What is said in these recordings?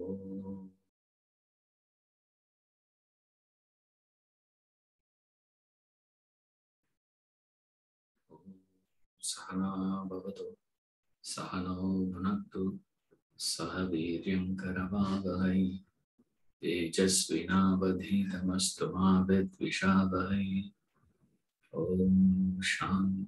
Om. Sahana bhavatu, sahano bhunaktu, saha viryam karavavahai, tejasvinavadhitamastu ma vidvishavahai. Om Shanti.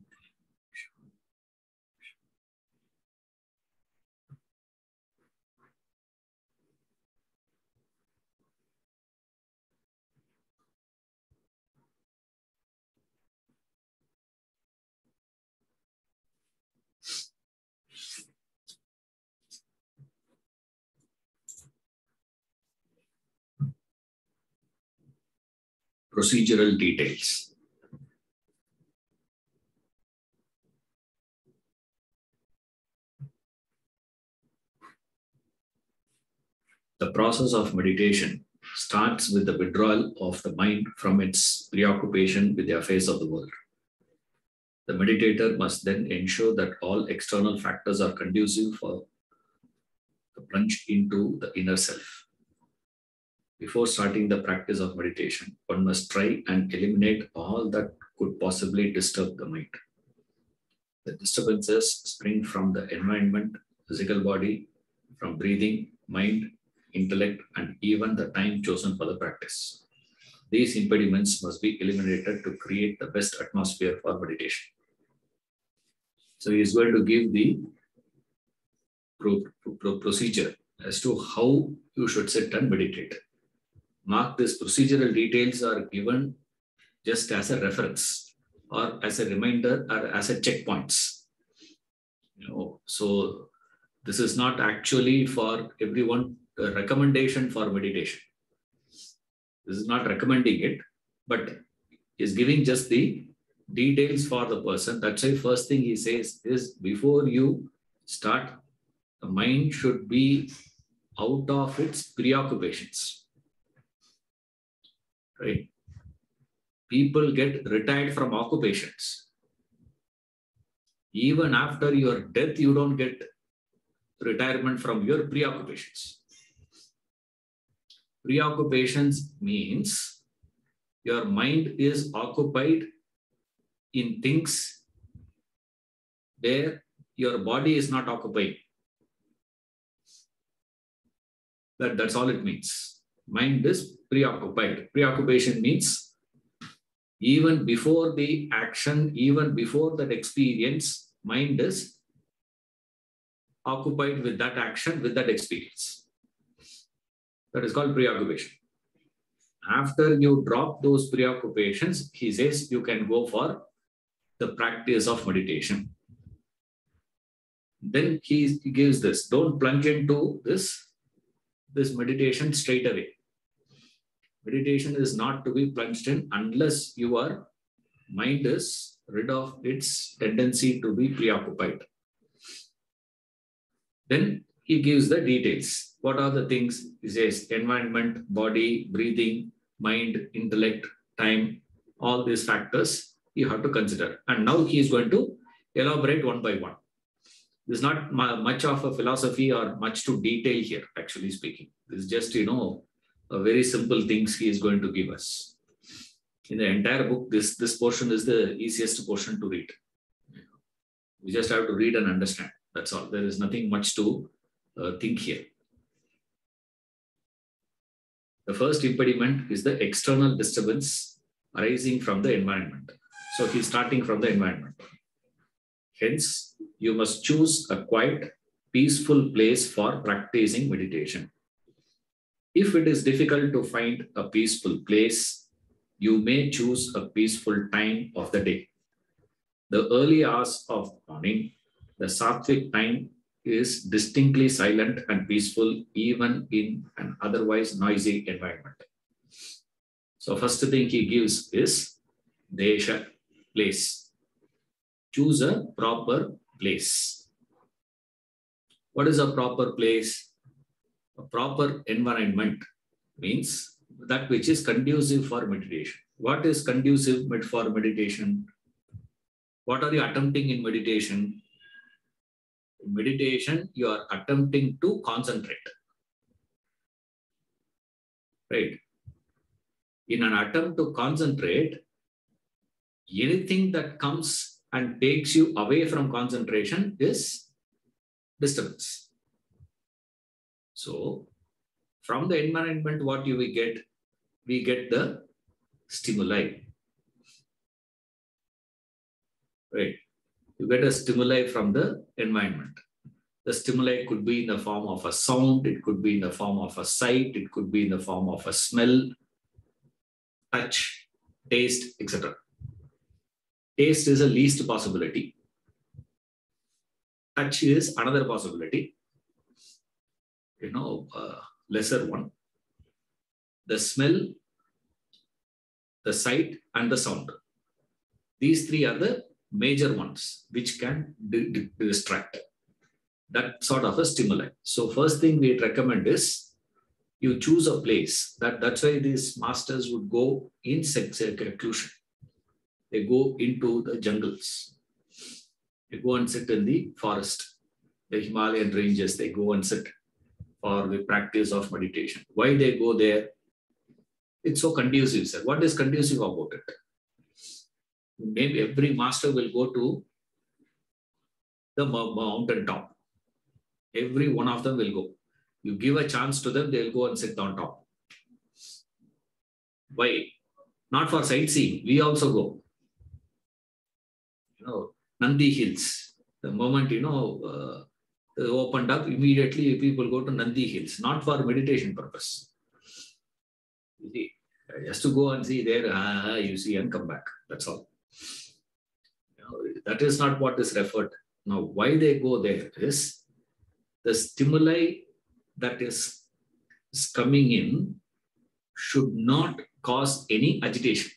Procedural details. The process of meditation starts with the withdrawal of the mind from its preoccupation with the affairs of the world. The meditator must then ensure that all external factors are conducive for the plunge into the inner self. Before starting the practice of meditation, one must try and eliminate all that could possibly disturb the mind. The disturbances spring from the environment, physical body, from breathing, mind, intellect, and even the time chosen for the practice. These impediments must be eliminated to create the best atmosphere for meditation. So he is going to give the procedure as to how you should sit and meditate. Mark, these procedural details are given just as a reference or as a reminder or as a checkpoints. So this is not actually for everyone a recommendation for meditation. This is not recommending it, but is giving just the details for the person. That's why first thing he says is before you start, the mind should be out of its preoccupations. Right? People get retired from occupations. Even after your death, you don't get retirement from your preoccupations. Preoccupations means your mind is occupied in things where your body is not occupied. That's all it means. Mind is preoccupied. Preoccupation means even before the action, even before that experience, mind is occupied with that action, with that experience. That is called preoccupation. After you drop those preoccupations, he says you can go for the practice of meditation. Then he gives this, don't plunge into this meditation straight away. Meditation is not to be plunged in unless your mind is rid of its tendency to be preoccupied. Then he gives the details. What are the things? He says environment, body, breathing, mind, intellect, time, all these factors you have to consider. And now he is going to elaborate one by one. There's not much of a philosophy or much to detail here, actually speaking. This is just, a very simple things he is going to give us. In the entire book, this portion is the easiest portion to read. We just have to read and understand. That's all. There is nothing much to think here. The first impediment is the external disturbance arising from the environment. So he's starting from the environment. Hence, you must choose a quiet, peaceful place for practicing meditation. If it is difficult to find a peaceful place, you may choose a peaceful time of the day. The early hours of morning, the sattvic time, is distinctly silent and peaceful even in an otherwise noisy environment. So first thing he gives is desha, place. Choose a proper place. What is a proper place? A proper environment means that which is conducive for meditation. What is conducive for meditation? What are you attempting in meditation? In meditation, you are attempting to concentrate. right? In an attempt to concentrate, anything that comes and takes you away from concentration is disturbance. So from the environment, what do we get? We get the stimuli, right? You get a stimuli from the environment. The stimuli could be in the form of a sound, it could be in the form of a sight, it could be in the form of a smell, touch, taste, etc. Taste is a least possibility. Touch is another possibility, lesser one. The smell, the sight, and the sound. These three are the major ones which can distract. That sort of a stimuli. So first thing we recommend is you choose a place. That's why these masters would go in seclusion. They go into the jungles. They go and sit in the forest. The Himalayan ranges, they go and sit for the practice of meditation. Why they go there? It's so conducive, sir. What is conducive about it? Maybe every master will go to the mountain top. Every one of them will go. You give a chance to them, they'll go and sit on top. Why? Not for sightseeing. We also go. Nandi Hills. The moment, opened up, immediately people go to Nandi Hills, not for meditation purpose. You see, just to go and see there, you see, and come back. That's all. That is not what is referred. Now, why they go there is the stimuli that is coming in should not cause any agitation.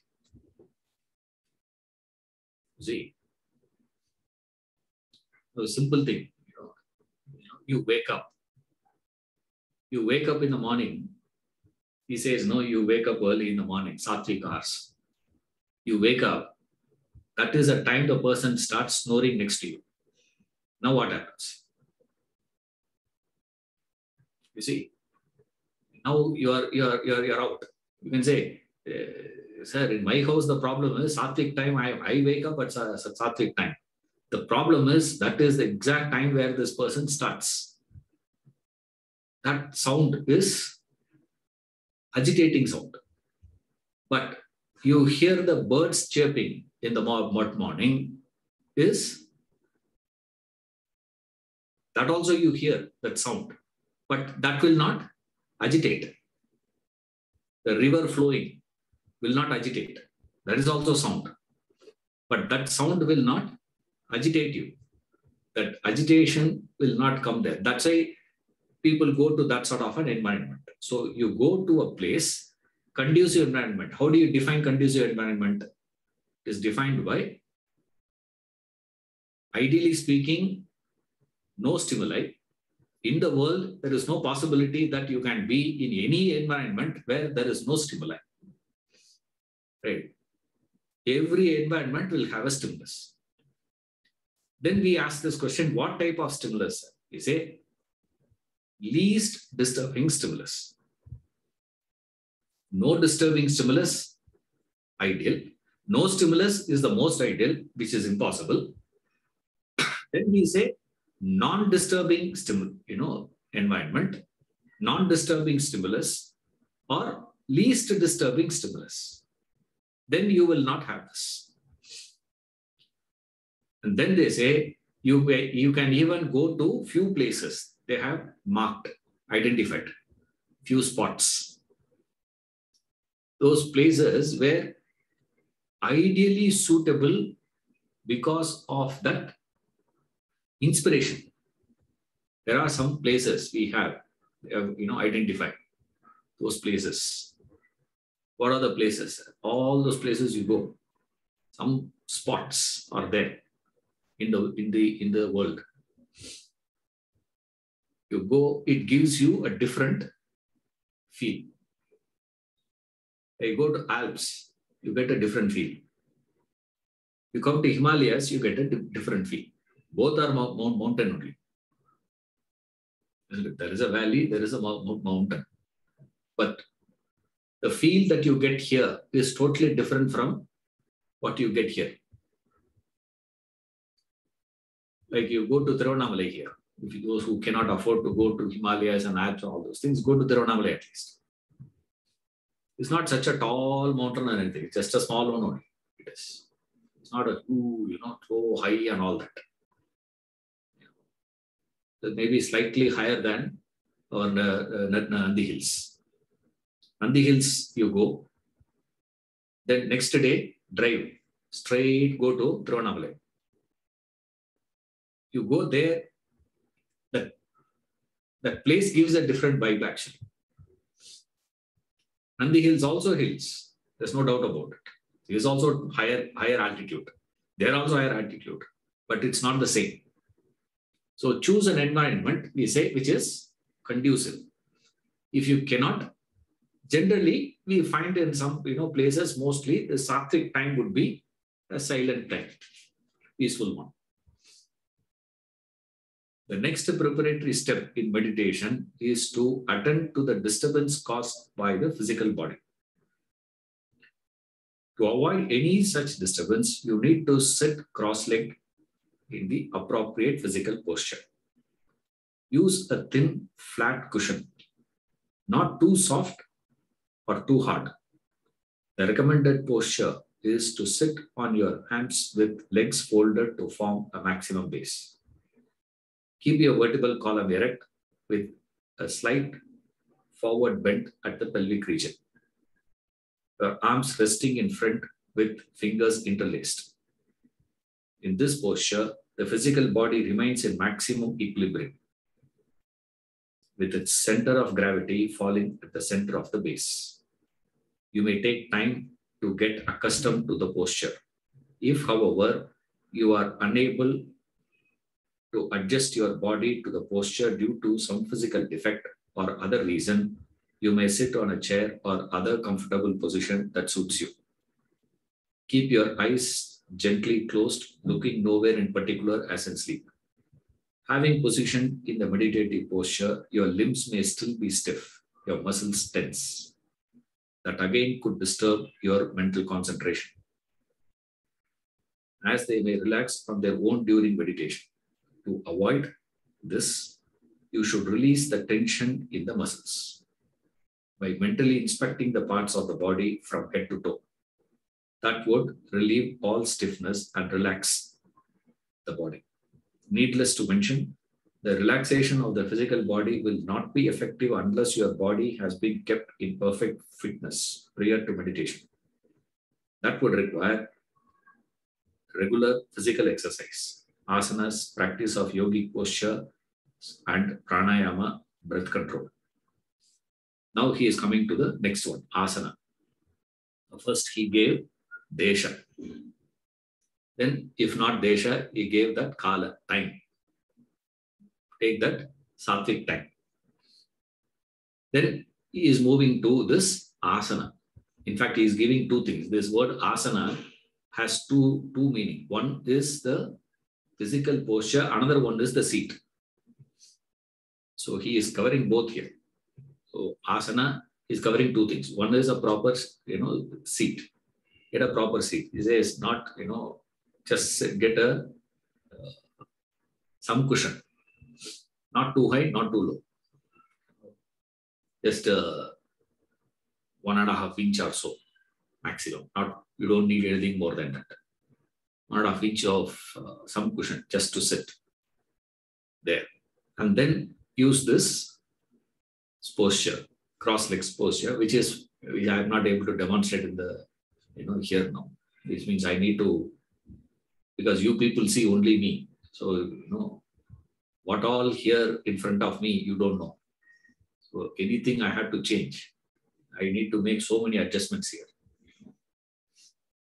See, a simple thing. You wake up. You wake up in the morning. He says, no, you wake up early in the morning, sattvic hours. You wake up. That is the time the person starts snoring next to you. Now what happens? You see, now you're out. You can say, sir, in my house, the problem is sattvic time. I wake up at sattvic time. The problem is that is the exact time where this person starts. That sound is agitating sound. But you hear the birds chirping in the morning is that also you hear that sound. But that will not agitate. The river flowing will not agitate. That is also sound. But that sound will not agitate you. That agitation will not come there. That's why people go to that sort of an environment. So you go to a place, conducive environment. How do you define conducive environment? It is defined by, ideally speaking, no stimuli. In the world, there is no possibility that you can be in any environment where there is no stimuli. Right? Every environment will have a stimulus. Then we ask this question, what type of stimulus? We say, least disturbing stimulus. No disturbing stimulus, ideal. No stimulus is the most ideal, which is impossible. Then we say, non-disturbing environment, non-disturbing stimulus, or least disturbing stimulus. Then you will not have this. And then they say, you can even go to few places. They have marked, identified, few spots. Those places where ideally suitable because of that inspiration. There are some places we have identified. Those places. What are the places? All those places you go. Some spots are there in the world. You go, it gives you a different feel. You go to Alps, you get a different feel. You come to Himalayas, you get a different feel. Both are mountain only. There is a valley, there is a mountain. But the feel that you get here is totally different from what you get here. Like you go to Tiruvannamalai here. If those who cannot afford to go to Himalayas and Alps and all those things, go to Tiruvannamalai at least. It's not such a tall mountain or anything. It's just a small one only. It is. It's not a huge, so high and all that. It may be slightly higher than on Nandi Hills. Nandi Hills, you go. Then next day, drive. Straight go to Tiruvannamalai. You go there, that place gives a different vibe actually. Nandi Hills also hills. There's no doubt about it. It is also higher altitude. They're also higher altitude, but it's not the same. So choose an environment, we say, which is conducive. If you cannot, generally we find in some places, mostly the sattvic time would be a silent time, peaceful one. The next preparatory step in meditation is to attend to the disturbance caused by the physical body. To avoid any such disturbance, you need to sit cross-legged in the appropriate physical posture. Use a thin, flat cushion, not too soft or too hard. The recommended posture is to sit on your hands with legs folded to form a maximum base. Keep your vertebral column erect with a slight forward bend at the pelvic region. Your arms resting in front with fingers interlaced. In this posture, the physical body remains in maximum equilibrium, with its center of gravity falling at the center of the base. You may take time to get accustomed to the posture. If, however, you are unable to adjust your body to the posture due to some physical defect or other reason, you may sit on a chair or other comfortable position that suits you. Keep your eyes gently closed, looking nowhere in particular as in sleep. Having position in the meditative posture, your limbs may still be stiff, your muscles tense. That again could disturb your mental concentration, as they may relax on their own during meditation. To avoid this, you should release the tension in the muscles by mentally inspecting the parts of the body from head to toe. That would relieve all stiffness and relax the body. Needless to mention, the relaxation of the physical body will not be effective unless your body has been kept in perfect fitness prior to meditation. That would require regular physical exercise, asanas, practice of yogic posture, and pranayama, breath control. Now he is coming to the next one, asana. First he gave desha. Then if not desha, he gave that kala, time. Take that sattvic time. Then he is moving to this asana. In fact, he is giving two things. This word asana has two meanings. One is the physical posture, another one is the seat. So he is covering both here. So asana is covering two things. One is a proper, seat. Get a proper seat. He says not, just get some cushion. Not too high, not too low. Just 1.5 inch or so maximum. You don't need anything more than that. 1.5 inch of some cushion just to sit there. And then use this posture, cross-legs posture, which I am not able to demonstrate in the, here now. Which means I need to, because you people see only me. So, what all here in front of me, you don't know. So anything I have to change. I need to make so many adjustments here.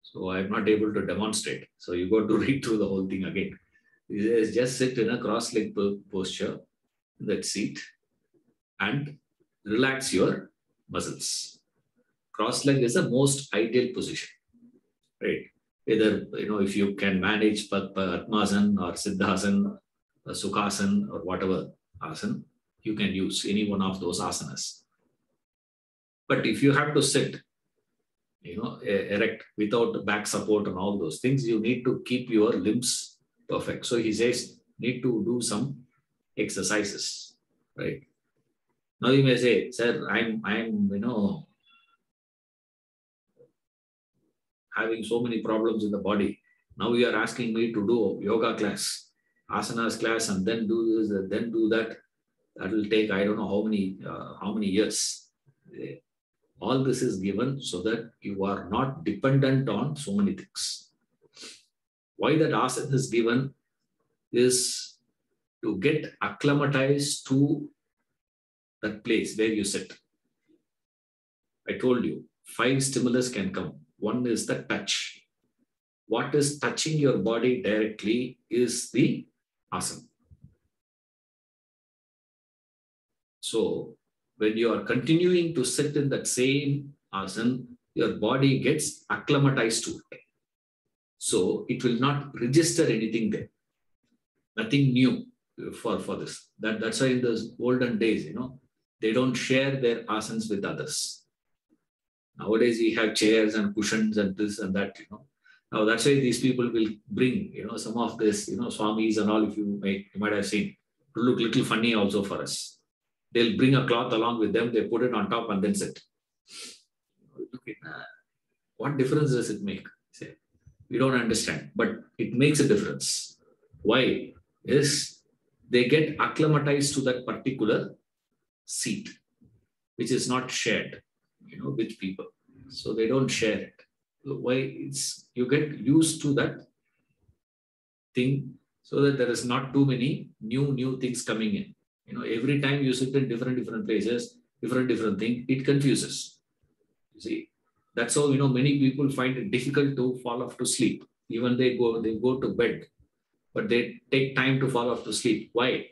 So I'm not able to demonstrate. So you got to read through the whole thing again. Just sit in a cross-leg posture, that seat, and relax your muscles. Cross-leg is the most ideal position, right? Either, if you can manage Padmasana or Siddhasana, Sukhasana or whatever asana, you can use any one of those asanas. But if you have to sit, erect without back support and all those things, you need to keep your limbs perfect. So he says, need to do some exercises, right? Now you may say, sir, I'm having so many problems in the body. Now you are asking me to do yoga class, asanas class, and then do this, and then do that. That will take, I don't know how many years. All this is given so that you are not dependent on so many things. Why that asana is given is to get acclimatized to that place where you sit. I told you, 5 stimulus can come. One is the touch. What is touching your body directly is the asana. So when you are continuing to sit in that same asana, your body gets acclimatized to it. So it will not register anything there. Nothing new for this. That's why in those olden days, they don't share their asanas with others. Nowadays, we have chairs and cushions and this and that, Now, that's why these people will bring, some of this, swamis and all, if you might have seen, to look a little funny also for us. They'll bring a cloth along with them, they put it on top and then sit. Look at what difference does it make? Say, we don't understand, but it makes a difference. Why? Is they get acclimatized to that particular seat, which is not shared, with people. So they don't share it. Why? You get used to that thing so that there is not too many new things coming in. Every time you sit in different places, different thing, it confuses. You see, that's how, many people find it difficult to fall off to sleep. Even they go to bed, but they take time to fall off to sleep. Why?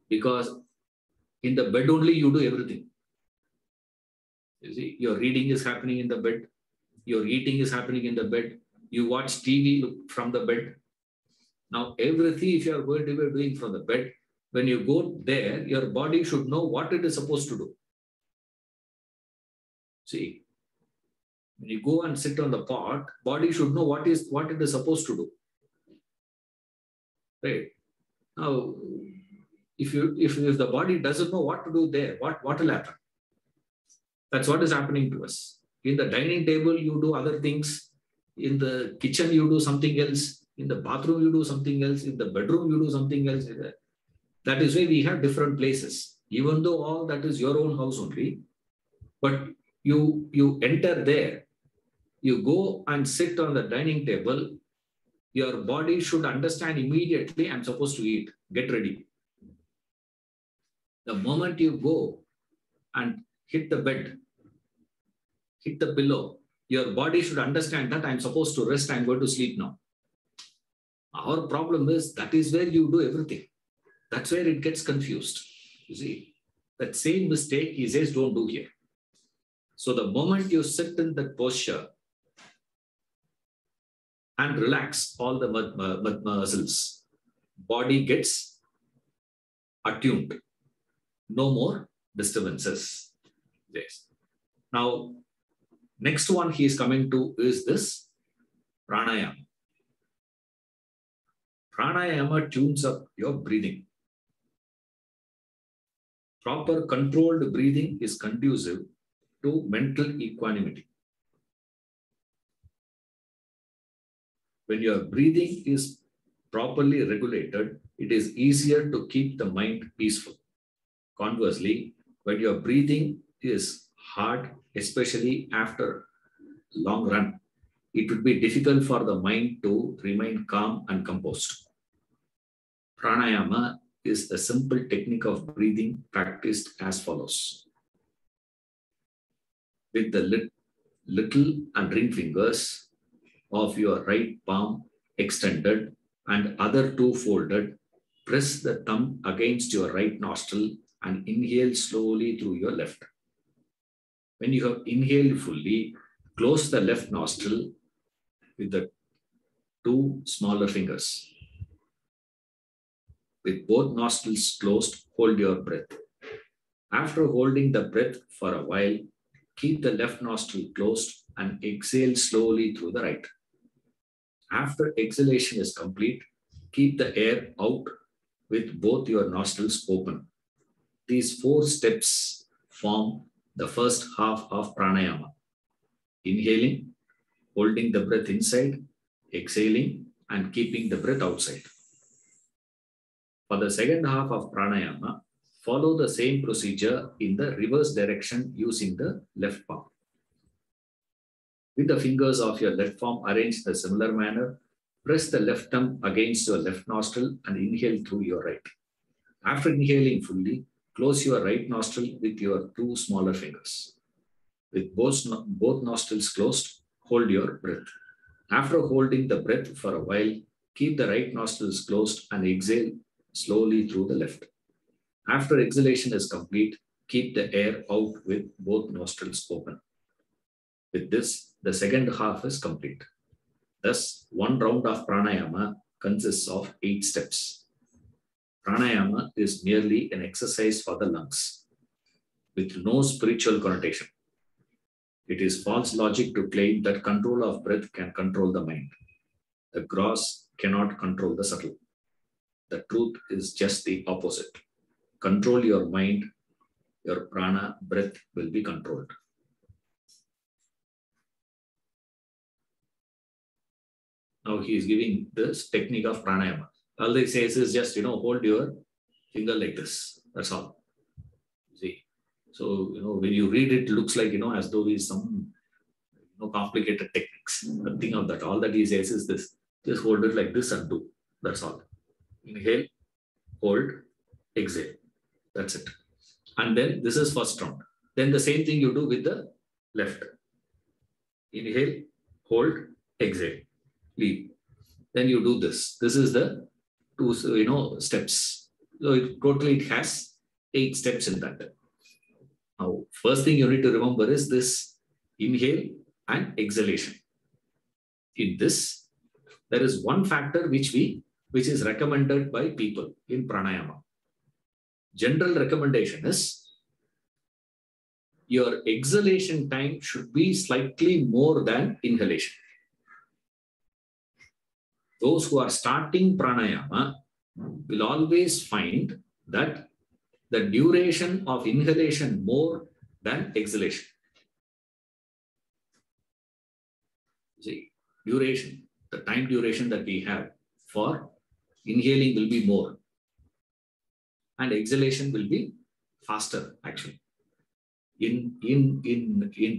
Because in the bed only you do everything. You see, your reading is happening in the bed. Your eating is happening in the bed. You watch TV from the bed. Now, everything, if you are going to be doing from the bed, when you go there, your body should know what it is supposed to do. See, when you go and sit on the pot, body should know what it is supposed to do. Right? Now, if the body doesn't know what to do there, what will happen? That's what is happening to us. In the dining table, you do other things. In the kitchen, you do something else. In the bathroom, you do something else. In the bedroom, you do something else. That is why we have different places. Even though all that is your own house only, but you enter there, you go and sit on the dining table, your body should understand immediately, I'm supposed to eat, get ready. The moment you go and hit the bed, hit the pillow, your body should understand that I'm supposed to rest, I'm going to sleep now. Our problem is that is where you do everything. That's where it gets confused. You see, that same mistake he says don't do here. So the moment you sit in that posture and relax all the muscles, body gets attuned. No more disturbances. Yes. Now, next one he is coming to is this pranayama. Pranayama tunes up your breathing. Proper controlled breathing is conducive to mental equanimity. When your breathing is properly regulated, it is easier to keep the mind peaceful. Conversely, when your breathing is hard, especially after long run, it would be difficult for the mind to remain calm and composed. Pranayama is a simple technique of breathing practiced as follows. With the little and ring fingers of your right palm extended and other two folded, press the thumb against your right nostril and inhale slowly through your left. When you have inhaled fully, close the left nostril with the two smaller fingers. With both nostrils closed, hold your breath. After holding the breath for a while, keep the left nostril closed and exhale slowly through the right. After exhalation is complete, keep the air out with both your nostrils open. These 4 steps form the first half of pranayama. Inhaling, holding the breath inside, exhaling, and keeping the breath outside. For the second half of pranayama, follow the same procedure in the reverse direction using the left palm. With the fingers of your left palm arranged in a similar manner, press the left thumb against your left nostril and inhale through your right. After inhaling fully, close your right nostril with your 2 smaller fingers. With both nostrils closed, hold your breath. After holding the breath for a while, keep the right nostrils closed and exhale slowly through the left. After exhalation is complete, keep the air out with both nostrils open. With this, the second half is complete. Thus, 1 round of pranayama consists of 8 steps. Pranayama is merely an exercise for the lungs, with no spiritual connotation. It is false logic to claim that control of breath can control the mind. The gross cannot control the subtle. The truth is just the opposite. Control your mind, your prana, breath will be controlled. Now he is giving this technique of pranayama. All he says is just, hold your finger like this. That's all. See. So, when you read it, it looks like, as though it's some complicated techniques. Nothing of that. All that he says is this. Just hold it like this and do. That's all. Inhale, hold, exhale. That's it. And then this is first round. Then the same thing you do with the left. Inhale, hold, exhale, leave. Then you do this. This is the 2, steps. So totally it has 8 steps in that. Now, first thing you need to remember is this inhale and exhalation. In this, there is one factor which is recommended by people in pranayama. General recommendation is your exhalation time should be slightly more than inhalation. Those who are starting pranayama will always find that the duration of inhalation more than exhalation. See, duration, the time duration that we have for inhaling will be more. And exhalation will be faster, actually. In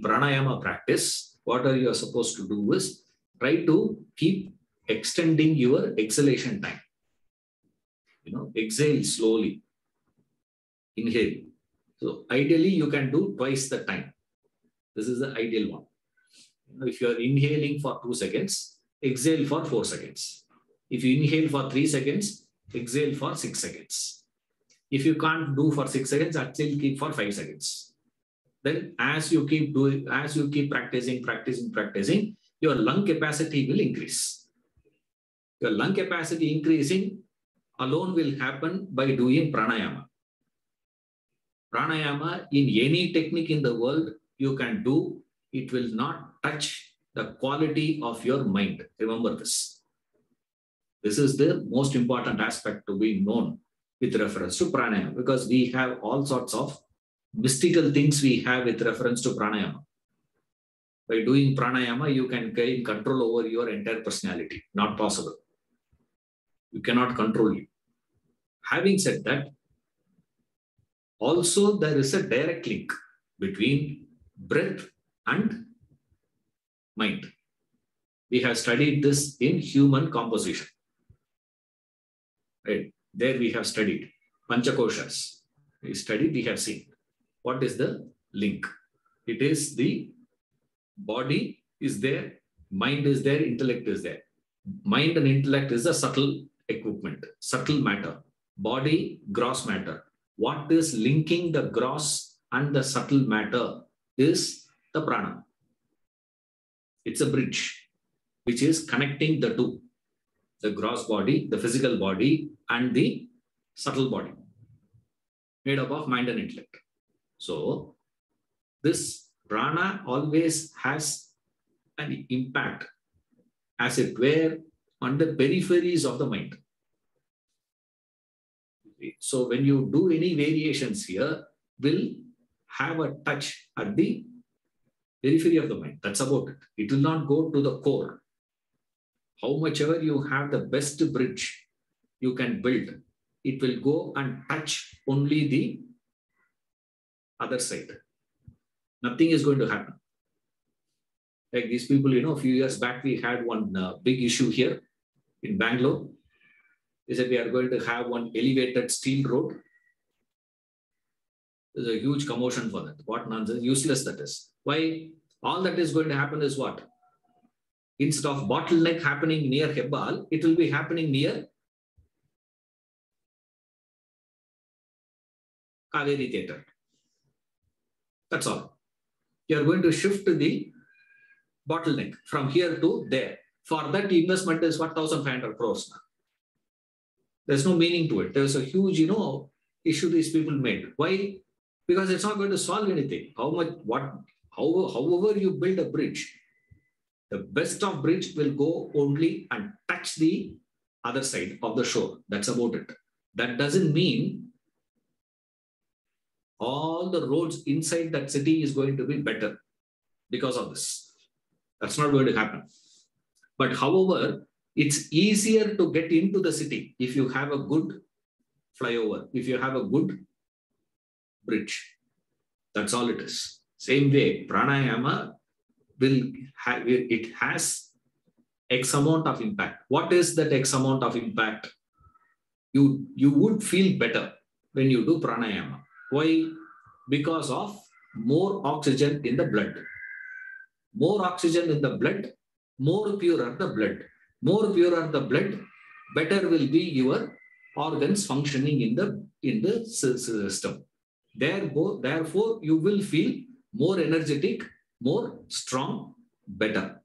pranayama practice, what are you supposed to do is try to keep extending your exhalation time. Exhale slowly. Inhale. So ideally, you can do twice the time. This is the ideal one. If you are inhaling for 2 seconds, exhale for 4 seconds. If you inhale for 3 seconds, exhale for 6 seconds. If you can't do for 6 seconds, actually keep for 5 seconds. Then as you keep practicing, your lung capacity will increase. Your lung capacity increasing alone will happen by doing pranayama. Pranayama, in any technique in the world you can do, it will not touch the quality of your mind. Remember this. This is the most important aspect to be known with reference to pranayama, because we have all sorts of mystical things we have with reference to pranayama. By doing pranayama, you can gain control over your entire personality. Not possible. You cannot control you. Having said that, also there is a direct link between breath and mind. We have studied this in human composition. Right? There we have studied Panchakoshas. We have seen. What is the link? It is the body is there, mind is there, intellect is there. Mind and intellect is a subtle equipment, subtle matter. Body, gross matter. What is linking the gross and the subtle matter is the prana. It's a bridge which is connecting the two. The gross body, the physical body, and the subtle body, made up of mind and intellect. So, this Prana always has an impact, as it were, on the peripheries of the mind. So when you do any variations here, will have a touch at the periphery of the mind. That's about it. It will not go to the core. How much ever you have the best bridge you can build, it will go and touch only the other side. Nothing is going to happen. Like these people, a few years back, we had one big issue here in Bangalore. They said we are going to have one elevated steel road. There's a huge commotion for that. What nonsense, useless that is. Why? All that is going to happen is what? Instead of bottleneck happening near Hebbal, it will be happening near Kaveri Theatre. That's all. You are going to shift the bottleneck from here to there. For that, investment is what, 1,500 crores now. There's no meaning to it. There's a huge, issue these people made. Why? Because it's not going to solve anything. However you build a bridge, the best of bridge will go only and touch the other side of the shore. That's about it. That doesn't mean all the roads inside that city is going to be better because of this. That's not going to happen. But however, it's easier to get into the city if you have a good flyover, if you have a good bridge. That's all it is. Same way, pranayama it has X amount of impact. What is that X amount of impact? You would feel better when you do pranayama. Why? Because of more oxygen in the blood. More oxygen in the blood, more purer the blood. More purer the blood, better will be your organs functioning in the system. Therefore, you will feel more energetic, more strong, better.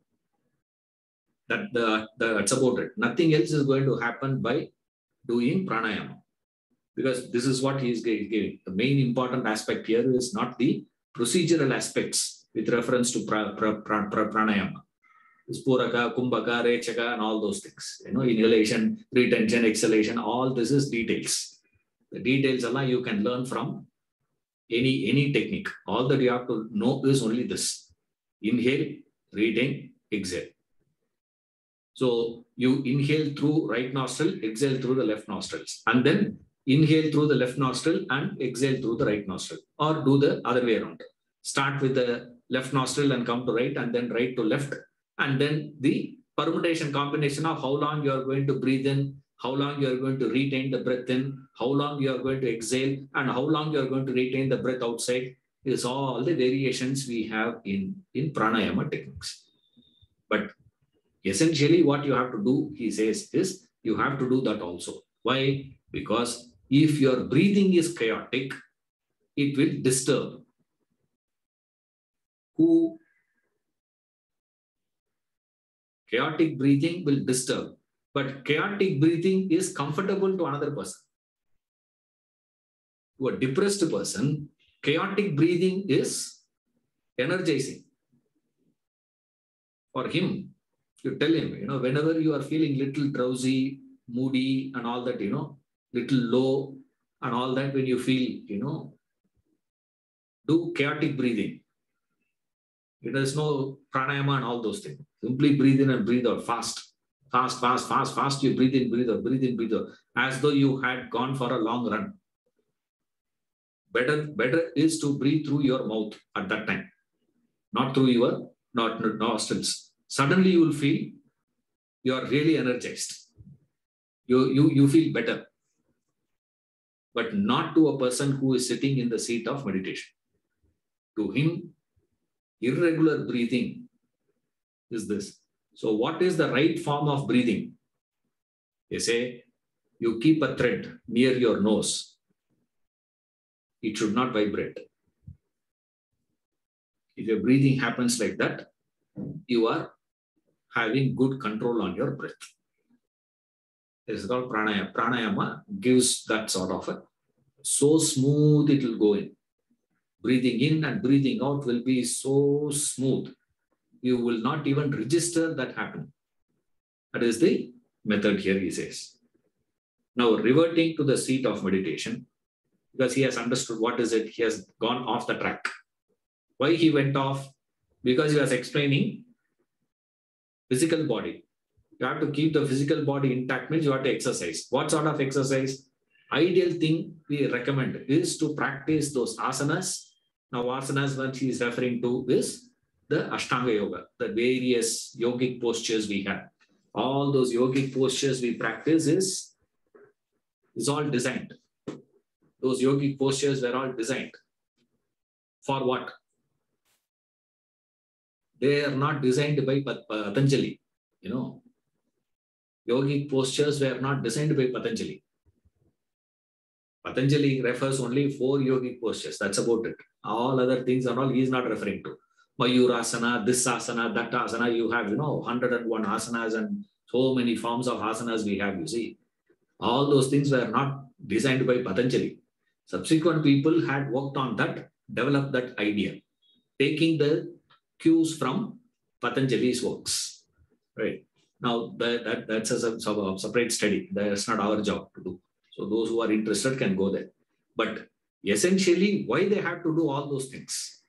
That's about it. Nothing else is going to happen by doing pranayama. Because this is what he is giving. The main important aspect here is not the procedural aspects with reference to pranayama. Spuraka, Kumbhaka, Rechaka, and all those things. Inhalation, retention, exhalation, all this is details. The details you can learn from any technique. All that you have to know is only this. Inhale, retain, exhale. So you inhale through right nostril, exhale through the left nostrils. And then inhale through the left nostril and exhale through the right nostril. Or do the other way around. Start with the left nostril and come to right, and then right to left. And then the permutation combination of how long you are going to breathe in, how long you are going to retain the breath in, how long you are going to exhale, and how long you are going to retain the breath outside is all the variations we have in pranayama techniques. But essentially what you have to do, he says, is you have to do that also. Why? Because if your breathing is chaotic, it will disturb. Chaotic breathing will disturb, but chaotic breathing is comfortable to another person. To a depressed person, chaotic breathing is energizing. For him, you tell him, whenever you are feeling little drowsy, moody, and all that, little low, and all that, when you feel, do chaotic breathing. There's no pranayama and all those things. Simply breathe in and breathe out fast. Fast, fast, fast, fast. You breathe in, breathe out, breathe in, breathe out. As though you had gone for a long run. Better is to breathe through your mouth at that time. Not through your nostrils. Suddenly you will feel you are really energized. You feel better. But not to a person who is sitting in the seat of meditation. To him, irregular breathing is this. So what is the right form of breathing? They say, you keep a thread near your nose. It should not vibrate. If your breathing happens like that, you are having good control on your breath. This is called pranayama. Pranayama gives that sort of so smooth it will go in. Breathing in and breathing out will be so smooth. You will not even register that happen. That is the method here, he says. Now, reverting to the seat of meditation, because he has understood what is it, he has gone off the track. Why he went off? Because he was explaining physical body. You have to keep the physical body intact, means you have to exercise. What sort of exercise? Ideal thing we recommend is to practice those asanas. Now, asanas, what he is referring to is the Ashtanga Yoga, the various yogic postures we have. All those yogic postures we practice is all designed. Those yogic postures were all designed. For what? They are not designed by Patanjali. Yogic postures were not designed by Patanjali. Patanjali refers only 4 yogic postures. That's about it. All other things and all he is not referring to. Mayurasana, this asana, that asana, you have, 101 asanas and so many forms of asanas we have, you see. All those things were not designed by Patanjali. Subsequent people had worked on that, developed that idea, taking the cues from Patanjali's works. Right. Now, that's a separate study. That's not our job to do. So those who are interested can go there. But essentially, why they have to do all those things?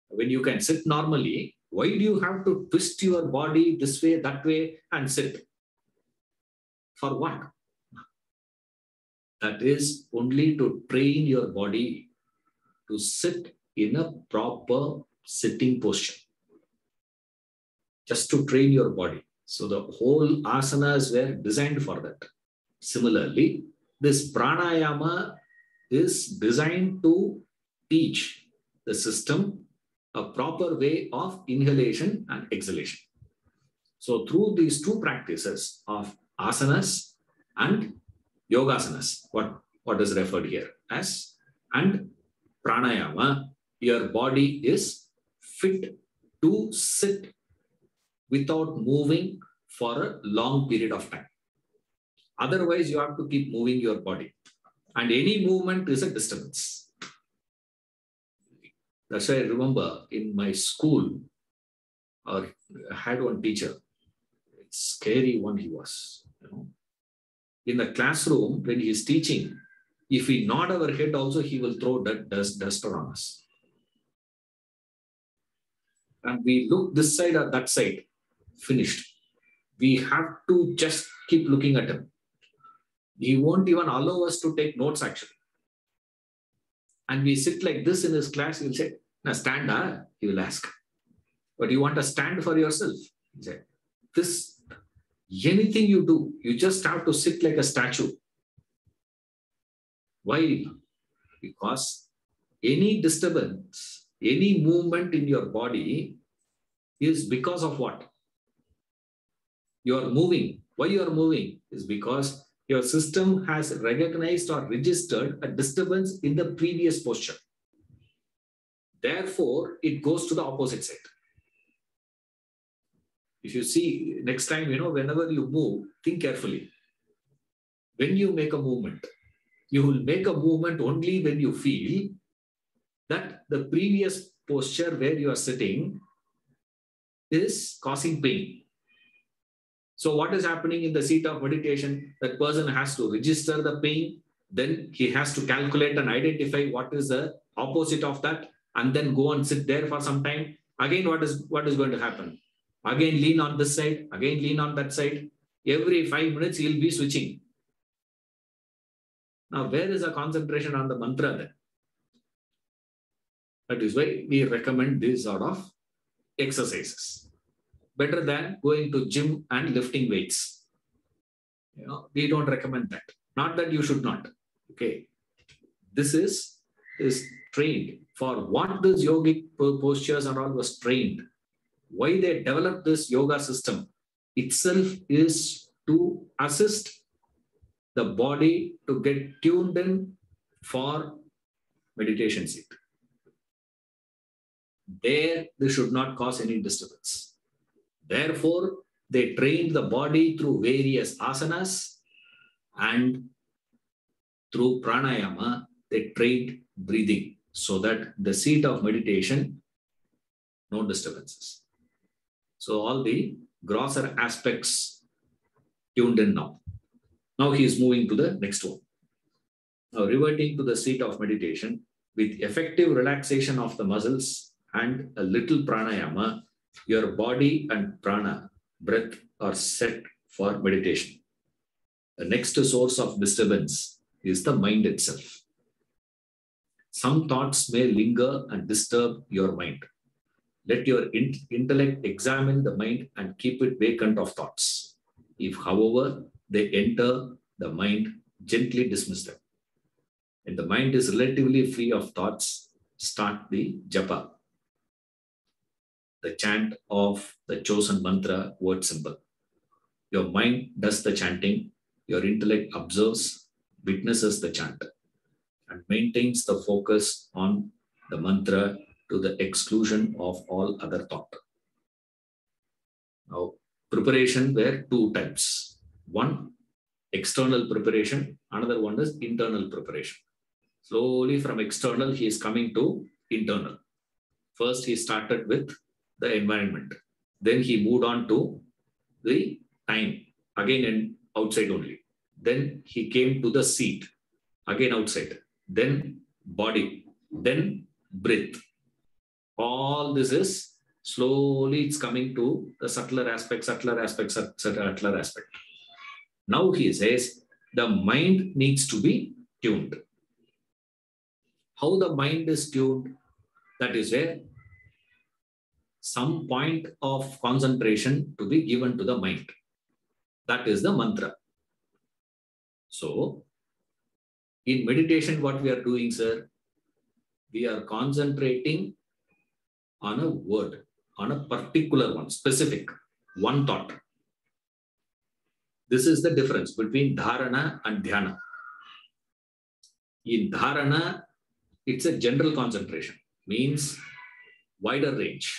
When you can sit normally, why do you have to twist your body this way, that way, and sit? For what? That is only to train your body to sit in a proper sitting posture. Just to train your body. So the whole asanas were designed for that. Similarly, this pranayama is designed to teach the system a proper way of inhalation and exhalation. So through these 2 practices of asanas and yogasanas, what is referred here as, and pranayama, your body is fit to sit without moving for a long period of time. Otherwise, you have to keep moving your body. And any movement is a disturbance. That's why I remember in my school, I had one teacher. It's scary one he was. In the classroom, when he is teaching, if we nod our head also, he will throw dust on us. And we look this side or that side, finished. We have to just keep looking at him. He won't even allow us to take notes actually. And we sit like this in his class, he'll say, now stand, he will ask. But you want to stand for yourself? He said, anything you do, you just have to sit like a statue. Why? Because any disturbance, any movement in your body is because of what? You are moving. Why you are moving is because your system has recognized or registered a disturbance in the previous posture. Therefore, it goes to the opposite side. If you see, next time, whenever you move, think carefully. When you make a movement, you will make a movement only when you feel that the previous posture where you are sitting is causing pain. So what is happening in the seat of meditation? That person has to register the pain, then he has to calculate and identify what is the opposite of that, and then go and sit there for some time. Again, what is going to happen? Again, lean on this side, again, lean on that side. Every 5 minutes, he'll be switching. Now, where is the concentration on the mantra then? That is why we recommend this sort of exercises. Better than going to gym and lifting weights. We don't recommend that. Not that you should not. Okay. This is trained for what this yogic postures and all was trained. Why they developed this yoga system itself is to assist the body to get tuned in for meditation seat. There, this should not cause any disturbance. Therefore, they trained the body through various asanas, and through pranayama, they trained breathing. so that the seat of meditation, no disturbances. So all the grosser aspects tuned in now. Now he is moving to the next one. Now reverting to the seat of meditation with effective relaxation of the muscles and a little pranayama, your body and prana, breath are set for meditation. The next source of disturbance is the mind itself. Some thoughts may linger and disturb your mind. Let your intellect examine the mind and keep it vacant of thoughts. If, however, they enter the mind, gently dismiss them. When the mind is relatively free of thoughts, start the japa, the chant of the chosen mantra word symbol. Your mind does the chanting, your intellect observes, witnesses the chant, and maintains the focus on the mantra to the exclusion of all other thought. Now, preparation were two types. One, external preparation. Another one is internal preparation. Slowly from external, he is coming to internal. First, he started with the environment. Then he moved on to the time, again and outside only. Then he came to the seat, again outside. Then body, then breath. All this is slowly it's coming to the subtler aspect. Now he says the mind needs to be tuned. How the mind is tuned, that is where some point of concentration to be given to the mind. That is the mantra. So, in meditation, what we are doing, sir, we are concentrating on a word, on a particular one, specific, one thought. This is the difference between Dharana and Dhyana. In Dharana, it's a general concentration, means wider range.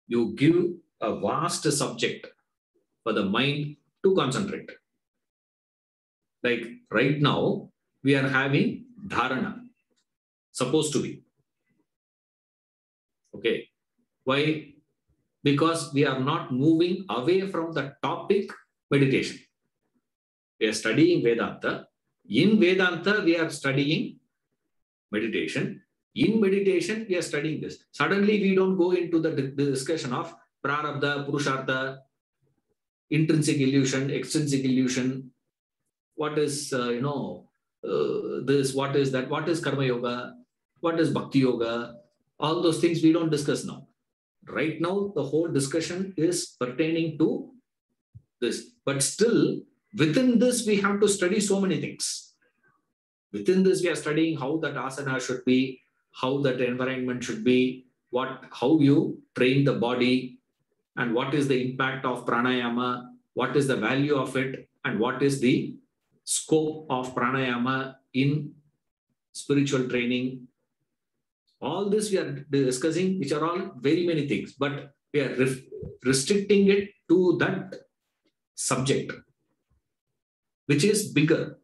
You give a vast subject for the mind to concentrate. Like right now, we are having Dharana, supposed to be. Okay. Why? Because we are not moving away from the topic meditation. We are studying Vedanta. In Vedanta, we are studying meditation. In meditation, we are studying this. Suddenly, we don't go into the discussion of prarabdha, purushartha, intrinsic illusion, extrinsic illusion. What is, this, what is that, what is karma yoga, what is bhakti yoga, all those things we don't discuss now. Right now, the whole discussion is pertaining to this. But still, within this, we have to study so many things. Within this, we are studying how that asana should be, how that environment should be, how you train the body, and what is the impact of pranayama, what is the value of it, and what is the scope of pranayama in spiritual training. All this we are discussing, which are all very many things, but we are restricting it to that subject, which is bigger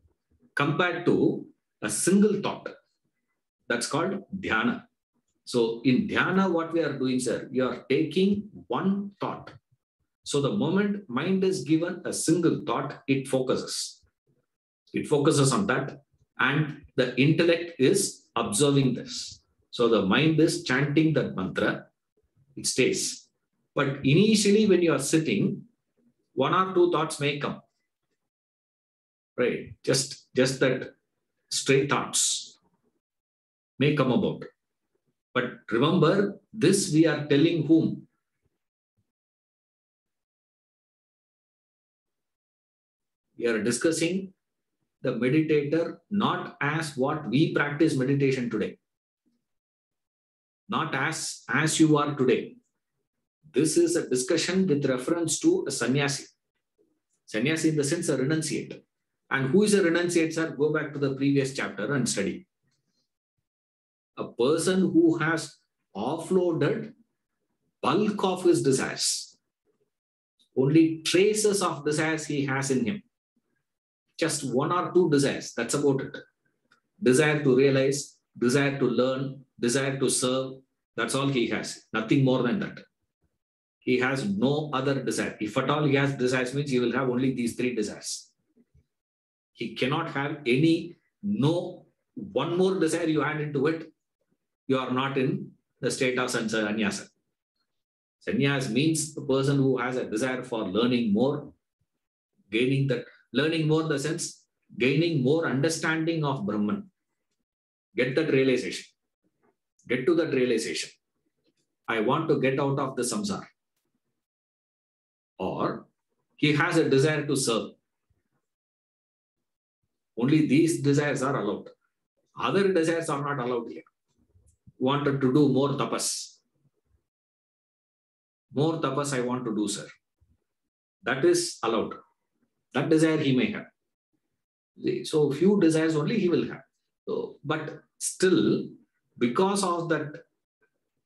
compared to a single thought. That's called dhyana. So in dhyana, what we are doing, sir, you are taking one thought. So the moment mind is given a single thought, it focuses. It focuses on that, and the intellect is observing this. So the mind is chanting that mantra, it stays. But initially, when you are sitting, one or two thoughts may come. Right? Just that stray thoughts may come about. But remember, this we are telling whom? We are discussing the meditator not as what we practice meditation today. Not as you are today. This is a discussion with reference to a sannyasi. Sannyasi in the sense a renunciate. And who is a renunciate, sir? Go back to the previous chapter and study. A person who has offloaded bulk of his desires. Only traces of desires he has in him. Just one or two desires, that's about it. Desire to realize, desire to learn, desire to serve. That's all he has. Nothing more than that. He has no other desire. If at all he has desires, means he will have only these three desires. He cannot have no one more desire you add into it. You are not in the state of sannyasa. Sannyas means the person who has a desire for learning more, gaining that, learning more in the sense, gaining more understanding of Brahman. Get that realization. Get to that realization. I want to get out of the samsara. Or he has a desire to serve. Only these desires are allowed. Other desires are not allowed here. Wanted to do more tapas. More tapas I want to do, sir. That is allowed. That desire he may have. So few desires only he will have. So, but still, because of that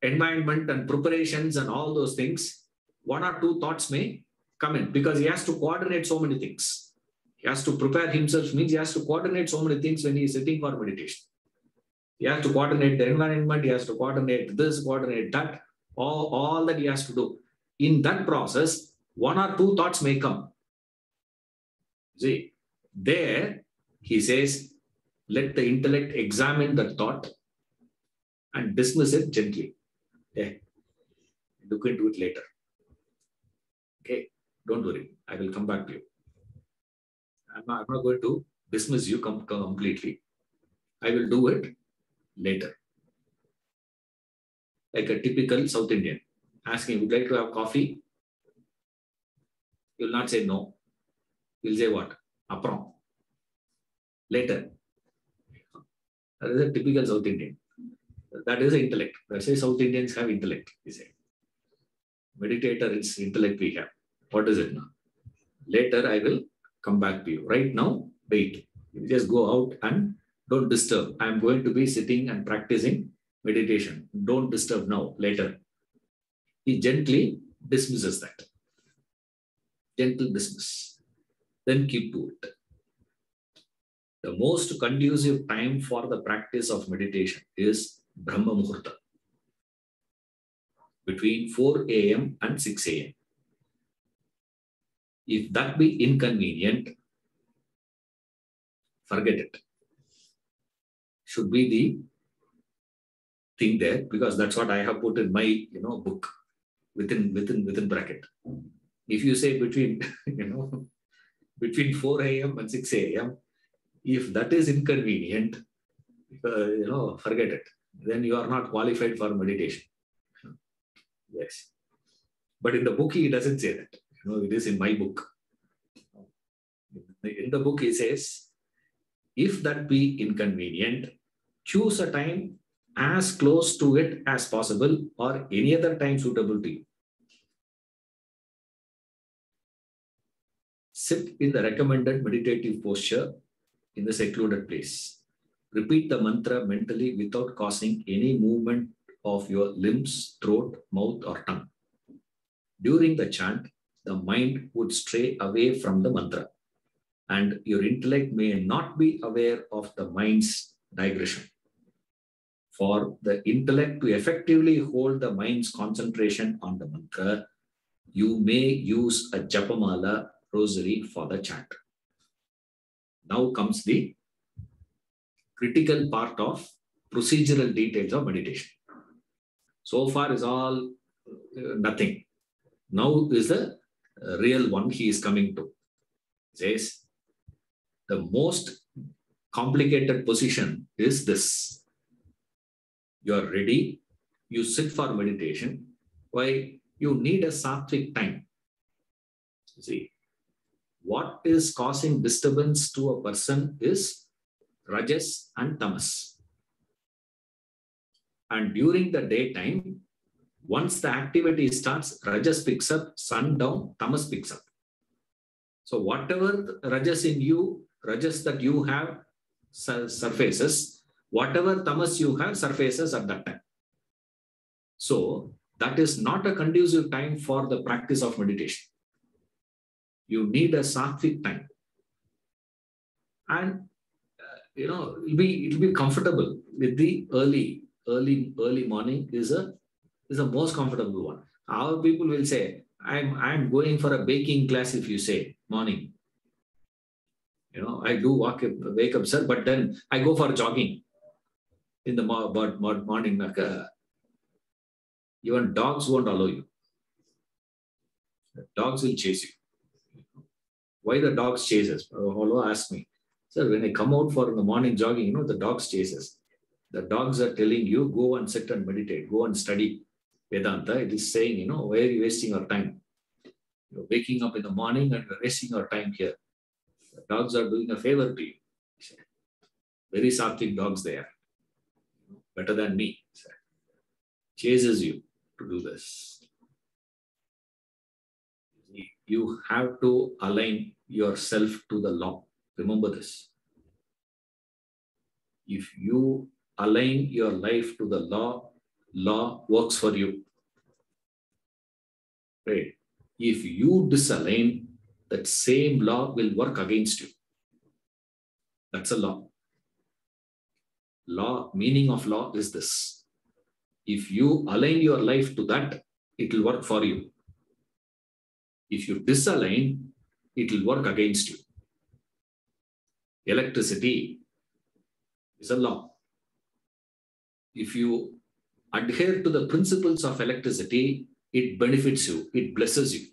environment and preparations and all those things, one or two thoughts may come in because he has to coordinate so many things. He has to prepare himself, means he has to coordinate so many things when he is sitting for meditation. He has to coordinate the environment, he has to coordinate this, coordinate that, all that he has to do. In that process, one or two thoughts may come. See, there he says, let the intellect examine the thought and dismiss it gently. Yeah. Look into it later. Okay, don't worry. I will come back to you. I'm not going to dismiss you completely. I will do it later. Like a typical South Indian. Asking, would you like to have coffee? You will not say no. You will say what? Apron. Later. That is a typical South Indian. That is intellect. That's why South Indians have intellect, we say. Meditator is intellect we have. What is it now? Later I will come back to you. Right now, wait. You just go out and don't disturb. I'm going to be sitting and practicing meditation. Don't disturb now, later. He gently dismisses that. Gentle dismiss. Then keep to it. The most conducive time for the practice of meditation is Brahma Muhurta. Between 4 a.m. and 6 a.m. If that be inconvenient, forget it. Should be the thing there, because that's what I have put in my book within bracket. If you say between between 4 a.m. and 6 a.m., if that is inconvenient, forget it. Then you are not qualified for meditation. Yes. But in the book, he doesn't say that. It is in my book. In the book, he says, if that be inconvenient, choose a time as close to it as possible or any other time suitable to you. Sit in the recommended meditative posture in the secluded place. Repeat the mantra mentally without causing any movement of your limbs, throat, mouth, or tongue. During the chant, the mind would stray away from the mantra, and your intellect may not be aware of the mind's digression. For the intellect to effectively hold the mind's concentration on the mantra, you may use a japamala rosary for the chant. Now comes the critical part of procedural details of meditation. So far is all nothing. Now is the real one he is coming to. He says, the most complicated position is this. You are ready, you sit for meditation. Why? You need a sattvic time. See, what is causing disturbance to a person is rajas and tamas. And during the daytime, once the activity starts, rajas picks up, sun down, tamas picks up. So whatever rajas in you, rajas that you have surfaces, whatever tamas you have surfaces at that time. So that is not a conducive time for the practice of meditation. You need a sattvic time. And it'll be comfortable with the early morning is a most comfortable one. Our people will say, I'm going for a baking class if you say morning. I do wake up, sir, but then I go for jogging in the morning. Even dogs won't allow you. Dogs will chase you. Why the dogs chase us? Hello, ask me. Sir, when I come out for the morning jogging, the dogs chase us. The dogs are telling you, go and sit and meditate, go and study Vedanta. It is saying, why are you wasting your time? You're waking up in the morning and you're wasting your time here. The dogs are doing a favor to you. Very sattvic dogs they are. Better than me. Chases you to do this. You have to align yourself to the law. Remember this. If you align your life to the law, law works for you. Right? If you disalign, that same law will work against you. That's a law. Law, meaning of law is this. If you align your life to that, it will work for you. If you disalign, it will work against you. Electricity is a law. If you adhere to the principles of electricity, it benefits you, it blesses you.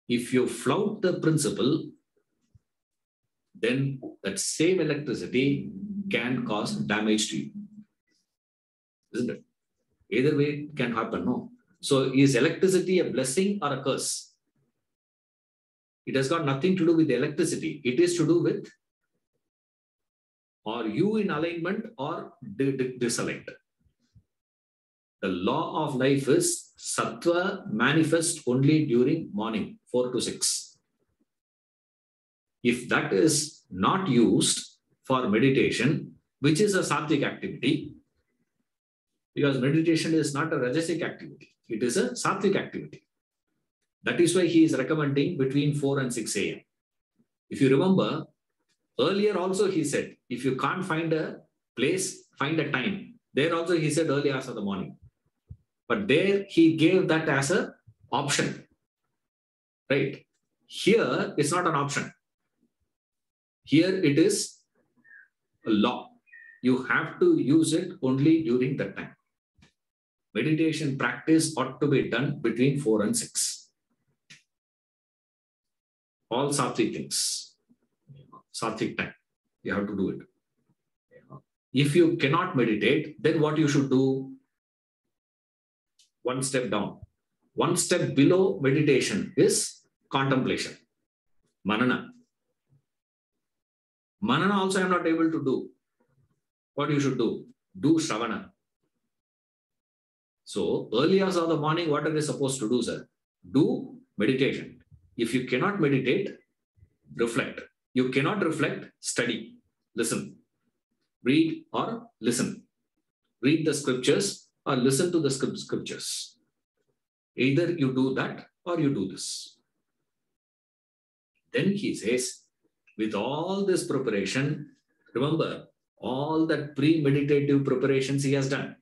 If you flout the principle, then that same electricity can cause damage to you. Isn't it? Either way, it can happen, no? So is electricity a blessing or a curse? It has got nothing to do with the electricity. It is to do with, are you in alignment or disaligned? The law of life is sattva manifest only during morning, 4 to 6. If that is not used for meditation, which is a sattvic activity, because meditation is not a rajasic activity, it is a sattvic activity. That is why he is recommending between 4 and 6 a.m. If you remember, earlier also he said, if you can't find a place, find a time. There also he said early hours of the morning. But there he gave that as an option. Right? Here it's not an option. Here it is a law. You have to use it only during that time. Meditation practice ought to be done between 4 and 6. All sattvic things. Sattvic time. You have to do it. If you cannot meditate, then what you should do? One step down. One step below meditation is contemplation. Manana. Manana also I am not able to do. What you should do? Do Shravana. So, early hours of the morning, what are they supposed to do, sir? Do meditation. If you cannot meditate, reflect. You cannot reflect, study. Listen. Read or listen. Read the scriptures or listen to the scriptures. Either you do that or you do this. Then he says, with all this preparation, remember, all that pre-meditative preparations he has done.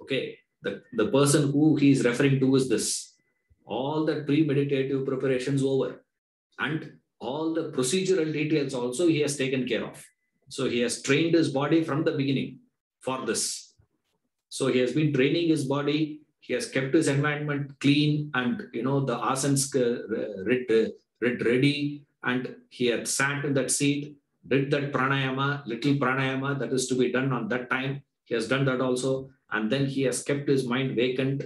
Okay, the person who he is referring to is this. All the pre-meditative preparations over. And all the procedural details also he has taken care of. So he has trained his body from the beginning for this. So he has been training his body. He has kept his environment clean and, the asanas ready. And he had sat in that seat, did that pranayama, little pranayama that is to be done on that time. He has done that also. And then he has kept his mind vacant.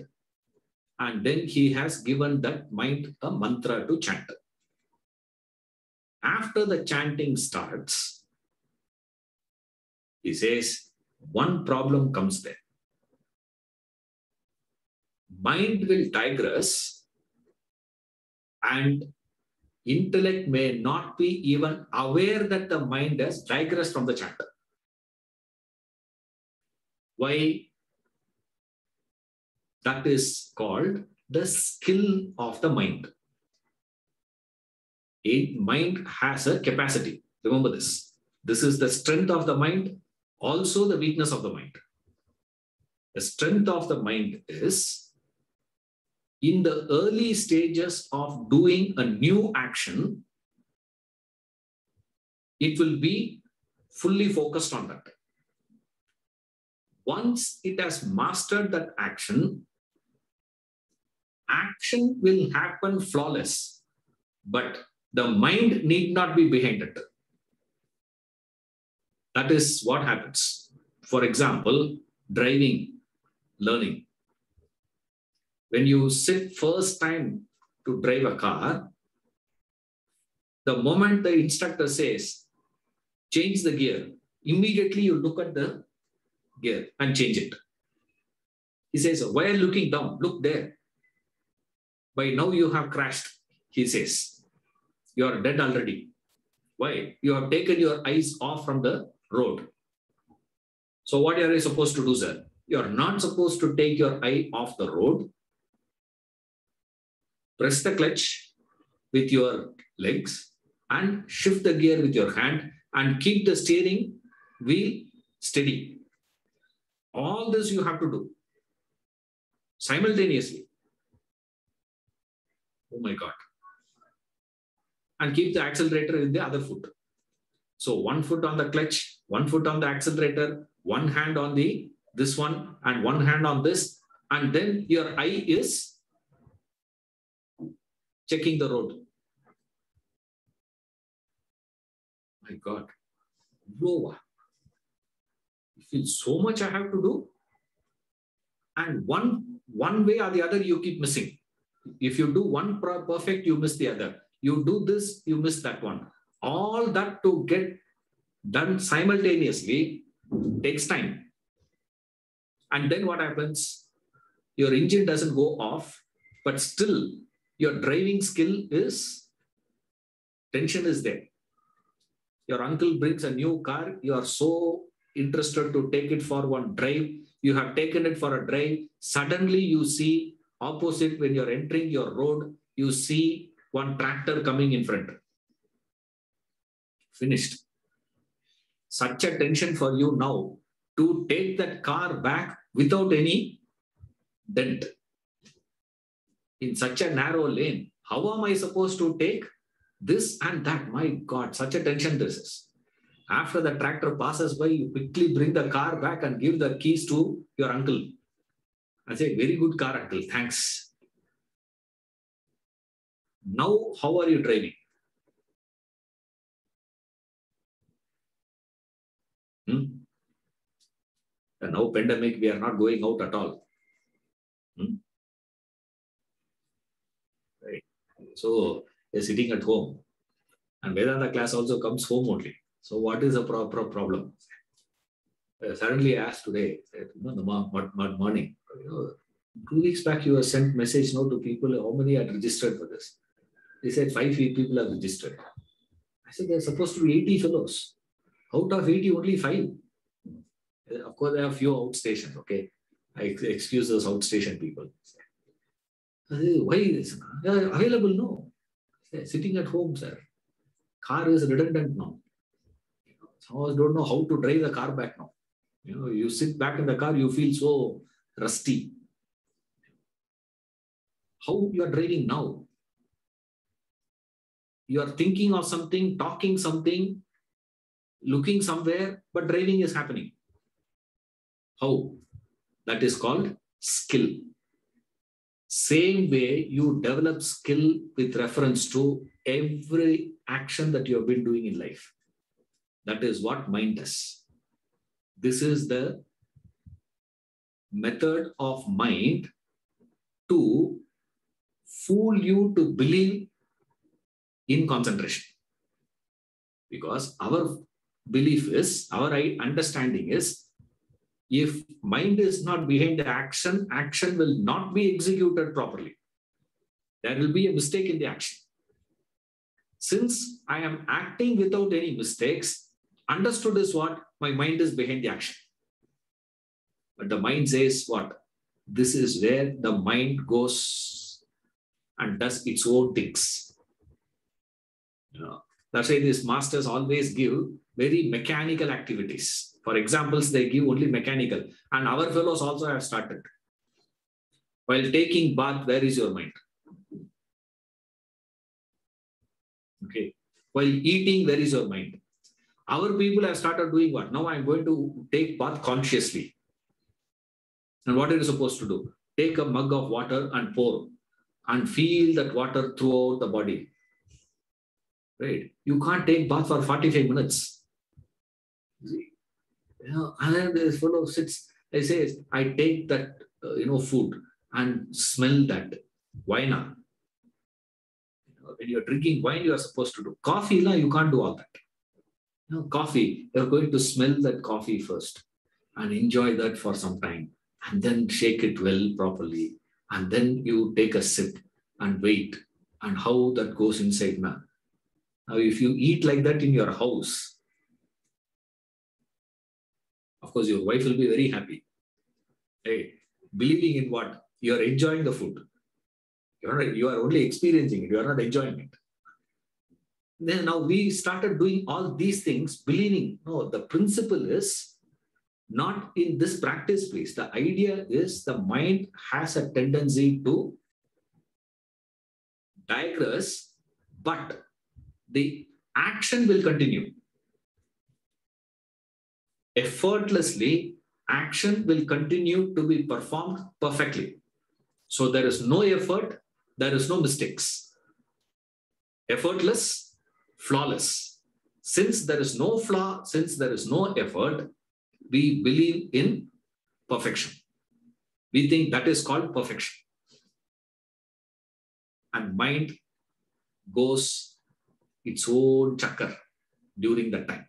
And then he has given that mind a mantra to chant. After the chanting starts, he says, one problem comes there. Mind will digress and intellect may not be even aware that the mind has digressed from the chanter. Why? That is called the skill of the mind. A mind has a capacity. Remember this. This is the strength of the mind, also the weakness of the mind. The strength of the mind is in the early stages of doing a new action, it will be fully focused on that. Once it has mastered that action, action will happen flawless, but the mind need not be behind it. That is what happens. For example, driving, learning. When you sit first time to drive a car, the moment the instructor says, change the gear, immediately you look at the gear and change it. He says, why are you looking down? Look there. By now you have crashed, he says. You are dead already. Why? You have taken your eyes off from the road. So what are you supposed to do, sir? You are not supposed to take your eye off the road. Press the clutch with your legs and shift the gear with your hand and keep the steering wheel steady. All this you have to do simultaneously. Oh my God. And keep the accelerator in the other foot. So one foot on the clutch, one foot on the accelerator, one hand on this one and one hand on this. And then your eye is checking the road. My God. Whoa. You feel so much I have to do. And one way or the other, you keep missing. If you do one perfect, you miss the other. You do this, you miss that one. All that to get done simultaneously takes time. And then what happens? Your engine doesn't go off, but still your driving skill is, tension is there. Your uncle brings a new car. You are so interested to take it for one drive. You have taken it for a drive. Suddenly you see opposite when you're entering your road, you see one tractor coming in front. Finished. Such a tension for you now to take that car back without any dent. In such a narrow lane, how am I supposed to take this and that? My God, such a tension this is. After the tractor passes by, you quickly bring the car back and give the keys to your uncle. I say, very good car, uncle. Thanks. Now, how are you driving? And now, pandemic, we are not going out at all. Right. So, you're sitting at home. And Vedanta class also comes home only. So, what is the problem? Suddenly I asked today, the morning, 2 weeks back, you have sent message now to people, how many are registered for this? They said 5 people are registered. I said, there are supposed to be 80 fellows. Out of 80, only 5. Of course, there are few outstations, okay? I excuse those outstation people. I said, why is they are available? No. Sitting at home, sir. Car is redundant now. Some of us don't know how to drive the car back now. You sit back in the car, you feel so rusty. How you are driving now? You are thinking of something, talking something, looking somewhere, but driving is happening. How? That is called skill. Same way you develop skill with reference to every action that you have been doing in life. That is what mind does. This is the method of mind to fool you to believe in concentration. Because our belief is, our understanding is, if mind is not behind the action, action will not be executed properly. There will be a mistake in the action. Since I am acting without any mistakes, understood is what? My mind is behind the action. But the mind says what? This is where the mind goes and does its own things. That's why these masters always give very mechanical activities. For examples, they give only mechanical. And our fellows also have started. While taking bath, where is your mind? Okay. While eating, where is your mind? Our people have started doing what? Now I'm going to take bath consciously. And what are you supposed to do? Take a mug of water and pour and feel that water throughout the body. Right? You can't take bath for 45 minutes. See? And then this fellow sits, he says, I take that, food and smell that. Why not? When you're drinking wine, you are supposed to do. Coffee, you can't do all that. Coffee, you're going to smell that coffee first and enjoy that for some time. And then shake it well properly. And then you take a sip and wait. And how that goes inside now. Now, if you eat like that in your house, of course, your wife will be very happy. Hey, believing in what? You are enjoying the food. You are only experiencing it. You are not enjoying it. Then now we started doing all these things, believing, no, the principle is not in this practice, please. The idea is the mind has a tendency to digress, but the action will continue. Effortlessly, action will continue to be performed perfectly. So there is no effort, there is no mistakes. Effortless, flawless. Since there is no flaw, since there is no effort, we believe in perfection. We think that is called perfection. And mind goes its own chakkar during that time.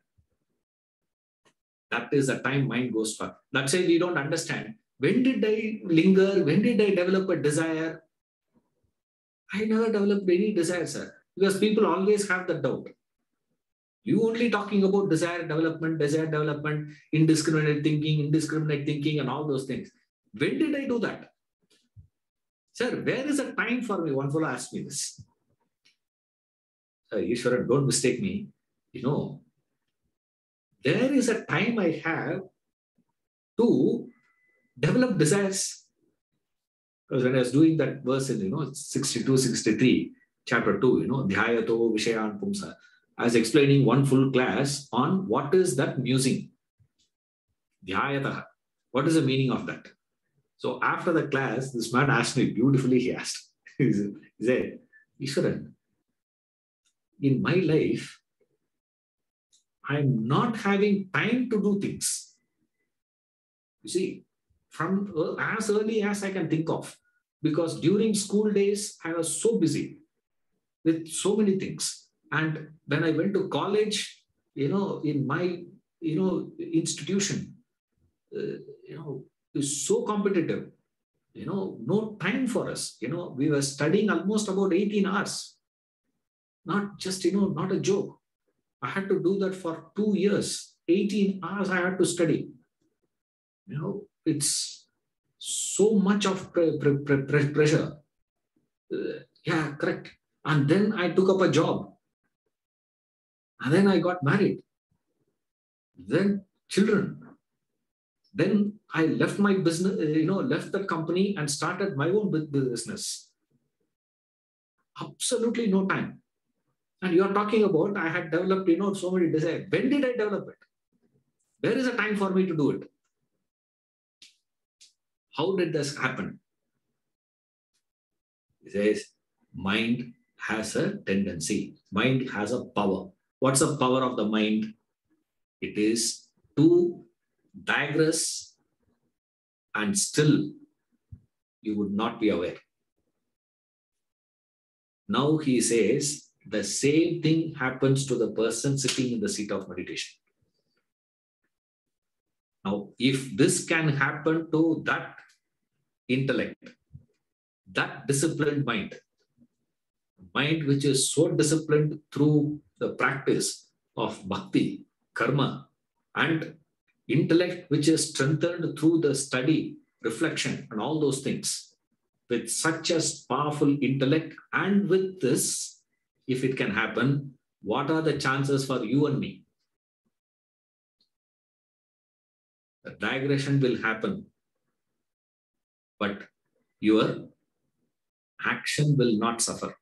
That is the time mind goes for. That's why we don't understand. When did I linger? When did I develop a desire? I never developed any desire, sir. Because people always have that doubt. You only talking about desire development, indiscriminate thinking, and all those things. When did I do that? Sir, where is the time for me? One fellow asked me this. Sir, Ishwaran, don't mistake me. There is a time I have to develop desires. Because when I was doing that verse in, 62, 63, chapter 2, Dhyayato Vishayan Pumsa, I was explaining one full class on what is that musing. Dhyayataha. What is the meaning of that? So after the class, this man asked me, beautifully he asked. He said, Ishwaran, in my life, I'm not having time to do things. You see, from as early as I can think of, because during school days, I was so busy with so many things. And when I went to college, in my, institution, is so competitive, no time for us. We were studying almost about 18 hours. Not just, not a joke. I had to do that for 2 years. 18 hours I had to study. It's so much of pressure. Yeah, correct. And then I took up a job. And then I got married. Then children. Then I left my business, left that company and started my own business. Absolutely no time. And you are talking about, I had developed, so many desires. When did I develop it? Where is the time for me to do it? How did this happen? He says, mind has a tendency. Mind has a power. What's the power of the mind? It is to digress and still you would not be aware. Now he says, the same thing happens to the person sitting in the seat of meditation. Now, if this can happen to that intellect, that disciplined mind which is so disciplined through the practice of bhakti, karma, and intellect which is strengthened through the study, reflection, and all those things, with such a powerful intellect, and with this, if it can happen, what are the chances for you and me? The digression will happen, but your action will not suffer.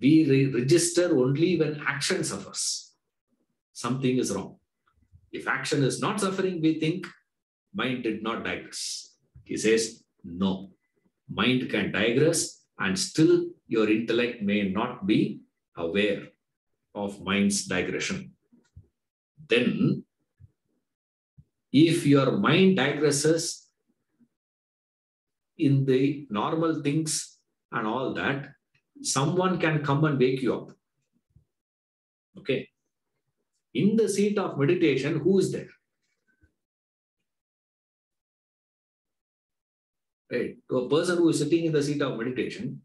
We register only when action suffers. Something is wrong. If action is not suffering, we think mind did not digress. He says, no, mind can digress and still your intellect may not be aware of mind's digression. Then, if your mind digresses in the normal things and all that, someone can come and wake you up. Okay. In the seat of meditation, who is there? Right. To a person who is sitting in the seat of meditation,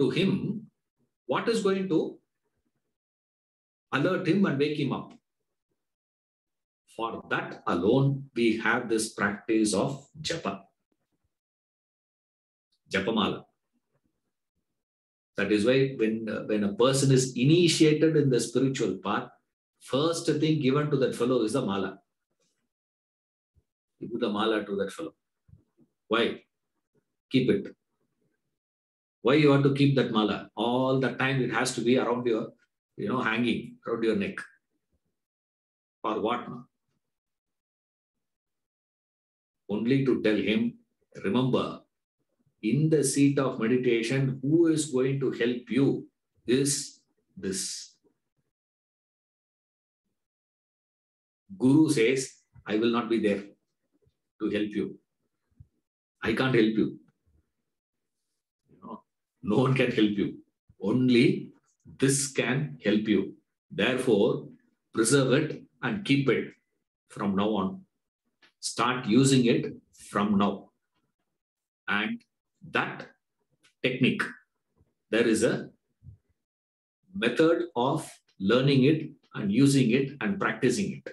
to him, what is going to alert him and wake him up? For that alone, we have this practice of japa. Japamala. That is why when a person is initiated in the spiritual path, first thing given to that fellow is the mala. You put the mala to that fellow. Why? Keep it. Why you want to keep that mala? All the time it has to be around your, hanging around your neck. For what? Only to tell him, remember, in the seat of meditation, who is going to help you is this. Guru says, I will not be there to help you. I can't help you. No one can help you. Only this can help you. Therefore, preserve it and keep it from now on. Start using it from now. And that technique, there is a method of learning it and using it and practicing it.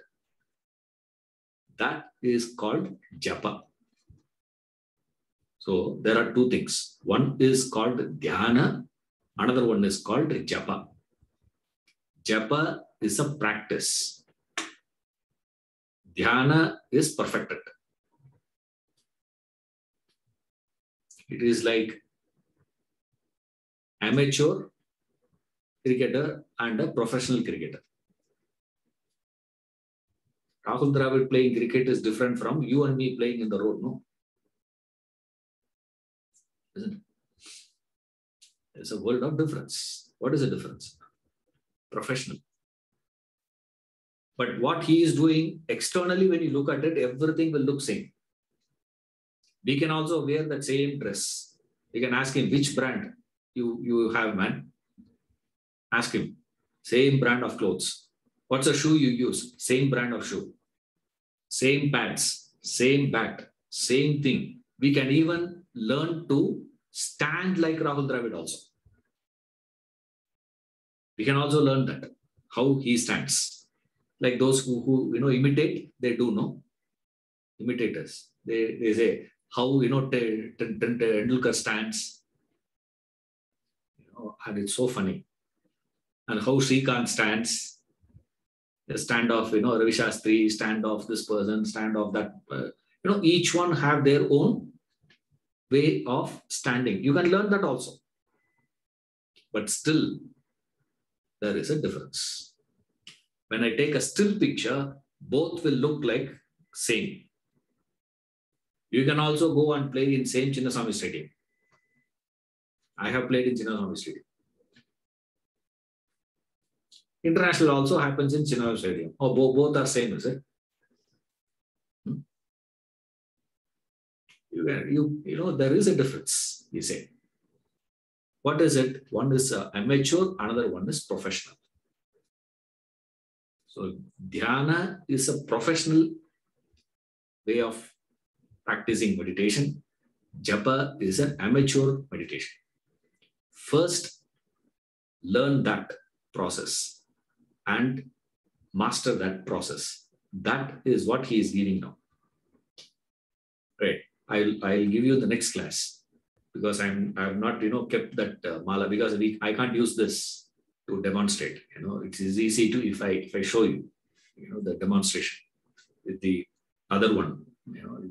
That is called japa. So there are two things. One is called dhyana, another one is called japa. Japa is a practice. Dhyana is perfected. It is like amateur cricketer and a professional cricketer. Rahul Dravid playing cricket is different from you and me playing in the road, no? Isn't it? There's a world of difference. What is the difference? Professional. But what he is doing externally, when you look at it, everything will look same. We can also wear that same dress. You can ask him which brand you have, man. Ask him. Same brand of clothes. What's the shoe you use? Same brand of shoe. Same pants. Same bat. Same thing. We can even learn to stand like Rahul Dravid also. We can also learn that, how he stands. Like those who imitate, they do know. Imitators. They say, how Tendulkar stands. And it's so funny. And how Srikanth stands. The stand off, Ravi Shastri, stand off this person, stand off that. Each one have their own way of standing. You can learn that also. But still, there is a difference. When I take a still picture, both will look like same. You can also go and play in same Chinnaswamy Stadium. I have played in Chinnaswamy Stadium. International also happens in Chinnaswamy Stadium. Oh, both are same, is it? There is a difference, we say. What is it? One is amateur, another one is professional. So dhyana is a professional way of practicing meditation. Japa is an amateur meditation. First, learn that process and master that process. That is what he is giving now. Right. I'll give you the next class because I have not kept that mala because I can't use this. to demonstrate. It is easy to, if I show you, the demonstration with the other one,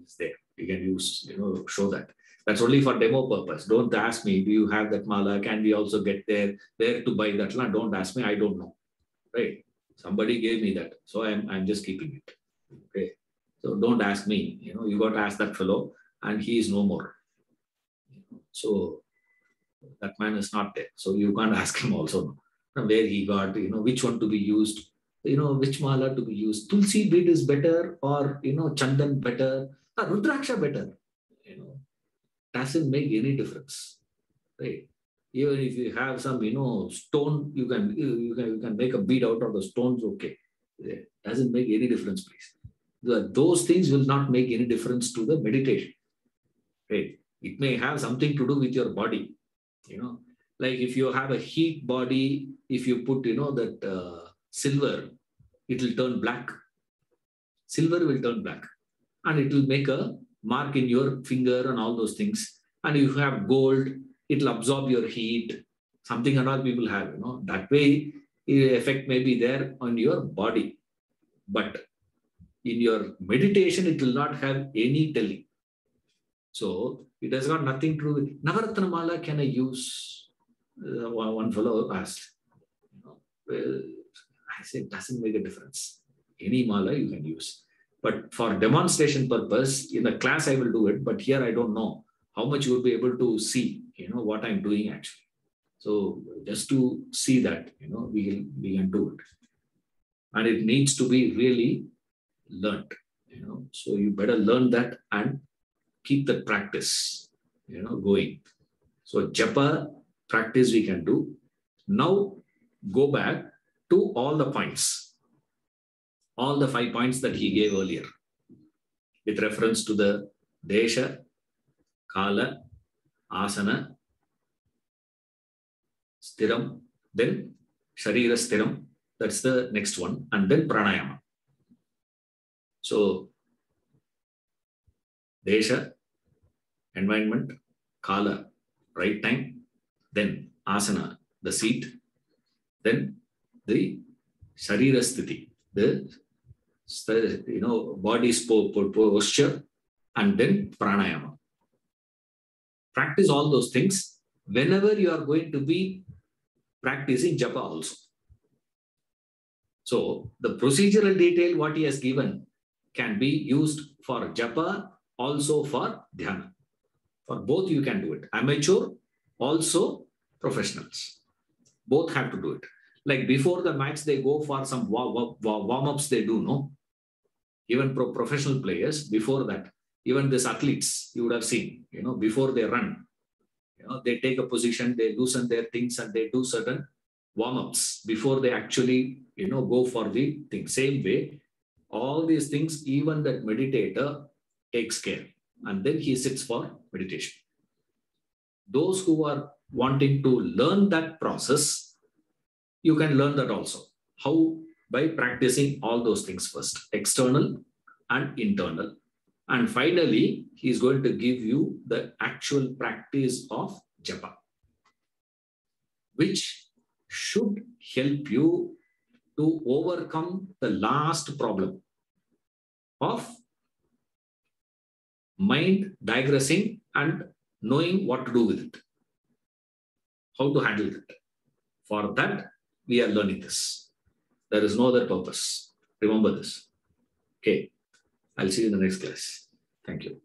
it's there. You can use, show that. That's only for demo purpose. Don't ask me, do you have that mala? Can we also get there? Where to buy that? Don't ask me. I don't know. Right? Somebody gave me that. So I'm just keeping it. Okay. So don't ask me. You got to ask that fellow, and he is no more. So that man is not there. So you can't ask him also from where he got, which one to be used, which mala to be used. Tulsi bead is better, or, Chandan better, or Rudraksha better. Doesn't make any difference, right? Even if you have some, stone, you can make a bead out of the stones. Okay, it doesn't make any difference, please. Those things will not make any difference to the meditation, right? It may have something to do with your body, like if you have a heat body, if you put, that silver, it will turn black. Silver will turn black, and it will make a mark in your finger and all those things. And if you have gold, it will absorb your heat. Something and all people have, that way effect may be there on your body. But in your meditation, it will not have any telling. So it has got nothing to do with Navaratna Mala. Can I use? One fellow asked. I said, it doesn't make a difference. Any mala you can use. But for demonstration purpose, in the class I will do it, but here I don't know how much you will be able to see, what I'm doing actually. So just to see that, we can do it. And it needs to be really learned, So you better learn that and keep that practice, going. So japa practice we can do. Now go back to all the points. All the 5 points that he gave earlier with reference to the Desha, Kala, Asana, Stiram, then Sharira Stiram, that's the next one, and then Pranayama. So, Desha, environment, Kala, right time, then Asana, the seat, then the Sharira Sthiti, the body posture, and then pranayama. Practice all those things whenever you are going to be practicing japa also. So the procedural detail what he has given can be used for japa, also for dhyana. For both you can do it. Amateur, also professionals. Both have to do it. Like before the match, they go for some warm-ups they do, no? Even professional players, before that, even these athletes, you would have seen, before they run, they take a position, they loosen their things, and they do certain warm-ups before they actually, go for the thing. Same way, all these things, even that meditator takes care, and then he sits for meditation. Those who are wanting to learn that process, you can learn that also. How? By practicing all those things first, external and internal. And finally, he is going to give you the actual practice of japa, which should help you to overcome the last problem of mind digressing and knowing what to do with it, how to handle it. For that, we are learning this. There is no other purpose. Remember this. Okay. I'll see you in the next class. Thank you.